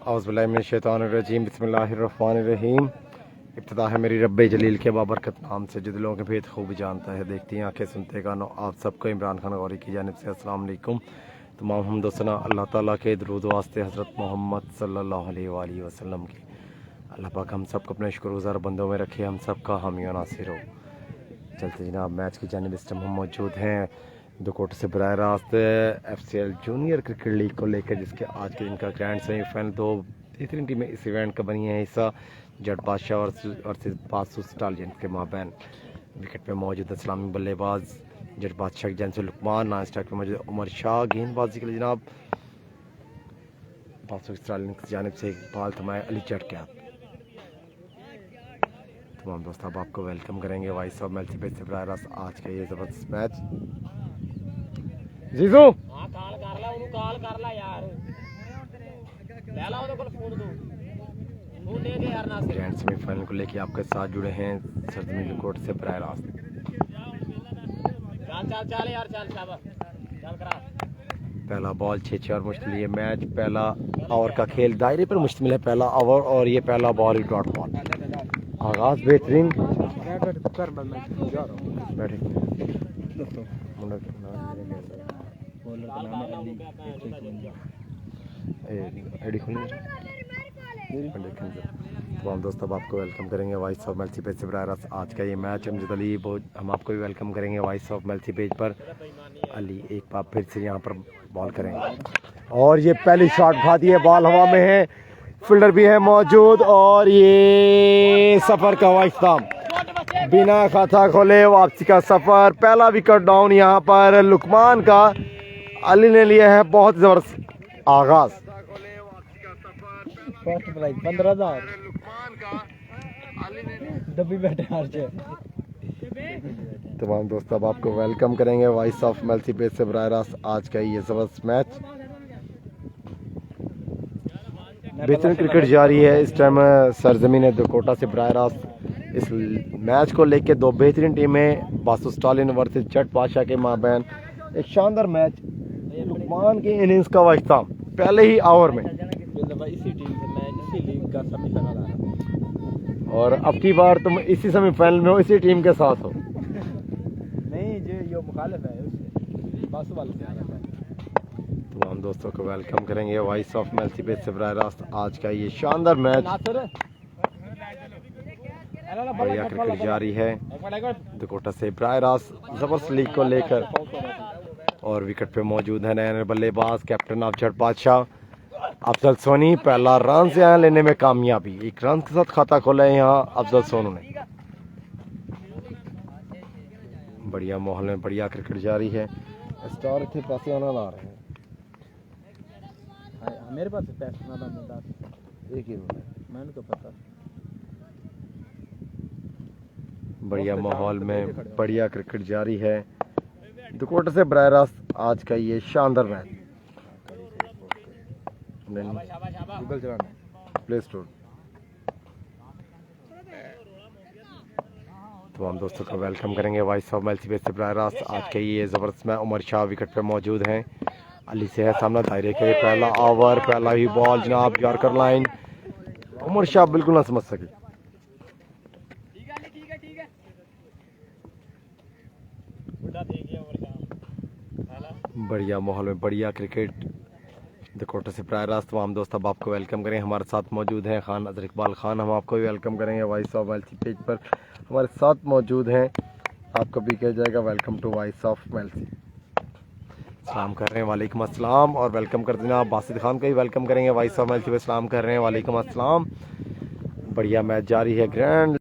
औज़ुबिल्लाहिमिनश्शैतानिर्रजीम बिस्मिल्लाहिर्रहमानिर्रहीम। इब्तिदा है मेरी रब्बे जलील के बाबरकत नाम से जो दिलों के भेद खूब जानता है, देखती हैं आंखें, सुनते कानों। आप सबको इमरान खान गौरी की जानिब से अस्सलाम वालेकुम। तमाम हम्द व सना अल्लाह ताला के दरूद वास्ते हज़रत मोहम्मद सल्लल्लाहु अलैहि वसल्लम की। अल्लाह पाक हम सबको अपने शुक्रगुज़ार बंदों में रखे, हम सबका हामी और नासिर हो। चलते जनाब मैच की जानिब इस टाइम हम मौजूद हैं दुकोट से बराह रास्त FCL जूनियर क्रिकेट लीग को लेकर, जिसके आज के इनका ग्रैंड सेमीफाइनल। दो बेहतरीन टीमें इस इवेंट का बनी है हिस्सा, जट बादशाह और बासु स्टालियन के माबैन। विकेट पे मौजूद है सलामी बल्लेबाज जट बादशाह की जानिब से लुकमान, नॉन स्ट्राइक पे मौजूद उमर शाह, गेंदबाजी के लिए जनाब बासु स्टालियन की जानिब से इकबाल थमाए अली जट कैप। तमाम दोस्त अब आपको वेलकम करेंगे वॉइस ऑफ मेल्सी पेज से बराह रास्त आज का ये ज़बरदस्त मैच। जीजू ग्रैंड सेमीफाइनल को लेके आपके साथ जुड़े हैं सरजमीन कोट से बराह रास्त। पहला बॉल 6-6 और मुश्तमिल ये मैच, पहला ओवर का खेल दायरे पर मुश्तमिल है पहला ओवर, और ये पहला बॉल डॉट बॉल। आगाज बेहतरीन तमाम दोस्त अब आपको वेलकम करेंगे वॉइस ऑफ मेल्सी पेज से बराह रास्त आज का ये मैच। अमजद अली हम आपको भी वेलकम करेंगे वॉइस ऑफ मेल्सी पेज पर। अली एक बार फिर से यहाँ पर बॉल करेंगे और ये पहली शॉट खाती है, बॉल हवा में है, फील्डर भी है मौजूद, और ये सफर का इख्तिताम बिना खाता खोले वापसी का सफर। पहला विकेट डाउन यहाँ पर लुकमान का, अली ने लिया है बहुत जबरदस्त आगाज। फर्स्ट प्राइज 15,000 डब्बी बैठे हार जाए। तमाम दोस्त अब आपको वेलकम करेंगे वॉइस ऑफ मेल्सी पेज से बराह रास्त आज का ये जबरदस्त मैच। बेहतरीन क्रिकेट जारी है इस टाइम सरजमीन दुकोटा से बराह रास्त। इस मैच को लेके दो बेहतरीन टीमें बासु स्टालियन वर्सेस जट बादशाह के माबैन एक शानदार मैच। लुकमान की इनिंग्स का इख्तिताम पहले ही ओवर में, इसी टीम से मैं इसी लीग का सेमीफाइनल आ रहा हूं, और अब की बार तुम इसी सेमीफाइनल में हो, इसी टीम के साथ हो। नहीं जो मुखालिफ है उससे बासु वाले से आ रहा है। तमाम दोस्तों को वेलकम करेंगे वॉइस ऑफ मेल्सी पेज से बराह रास्त आज का ये शानदार मैच। बढ़िया क्रिकेट जारी है दुकोटा से बराह रास्त जबरदस्त लीग को लेकर, और विकेट पे मौजूद है नए बल्लेबाज कैप्टन ऑफ जट बादशाह अफजल सोनी। पहला रन से यहाँ लेने में कामयाबी, एक रन के साथ खाता खोला है यहाँ अफजल सोनू ने। बढ़िया माहौल में बढ़िया क्रिकेट जारी है। स्टार इतने पैसे आना ला रहे हैं, मेरे पास पैसे ना था, एक ही रूल है। मैंने तो पता। बढ़िया माहौल में बढ़िया क्रिकेट जारी है दुकोटा से बराह रास्त आज का ये शानदार मैच। गूगल चलाना प्ले स्टोर। तमाम दोस्तों का वेलकम करेंगे वॉइस ऑफ मेल्सी पेज से बराह रास्त आज का ये ज़बरदस्त मैच। उमर शाह विकेट पे मौजूद हैं, अली से है सामना दायरे के। पहला ओवर पहला ही बॉल जनाब यॉर्कर लाइन, उमर शाह बिल्कुल ना समझ सके। बढ़िया माहौल में बढ़िया क्रिकेट दुकोटा से बराह रास्त। तमाम दोस्त अब आपको वेलकम करें, हमारे साथ मौजूद हैं खान अजहर इकबाल खान, हम आपको भी वेलकम करेंगे वॉइस ऑफ मेल्सी पेज पर। हमारे साथ मौजूद हैं, आपको भी कहा जाएगा वेलकम टू वॉइस ऑफ मेल्सी। सलाम कर रहे हैं वालेकुम अस्सलाम, और वेलकम कर देना आप बासित खान का भी वेलकम करेंगे वॉइस ऑफ मेल्सी पे। सलाम कर रहे हैं वालेकुम अस्सलाम। बढ़िया मैच जारी है ग्रैंड